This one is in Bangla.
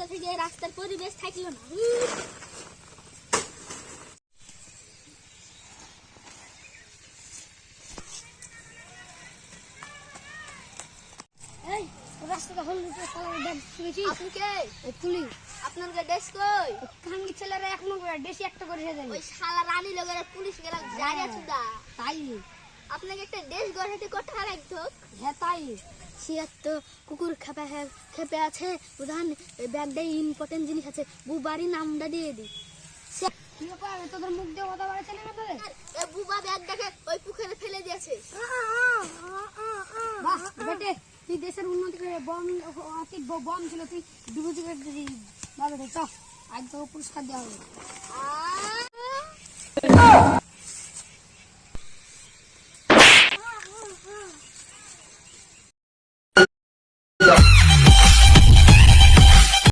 রাস্তা থেকে রাস্তার পরিবেশ থাকলো না। এই রাস্তাটা হলুদ কালার ব্যাগ শুনেছি। আপনি কে? পুলিশ। আপনার ড্রেস কই? কাঙ্গি ছেলেরা এখনো ড্রেসই একটা করে দেন। ওই শালা রানী লগের পুলিশ গেলা জায়গা চুদা। তাই আপনাকে একটা ড্রেস গড়াইতে কত টাকা লাগতো? হ্যাঁ তাই। সিয়ার তো কুকুর খেপে আছে, প্রধান ব্যাগটাই ইম্পর্টেন্ট জিনিস আছে, বুবারই নামটা দিয়ে দিই। কি ব্যাপার, তোদের মুখ দিয়ে কথা বলা চলে না তোদের? এই বুবা ব্যাগটাকে ওই পুকুরে ফেলে দিয়েছে। বাহ বেটে, তুই দেশের উন্নতি করে বম বম ছিল, তুই বিভূতি করে দিবি। বাবা চ আজ তোকে পুরস্কার দেওয়া হবে।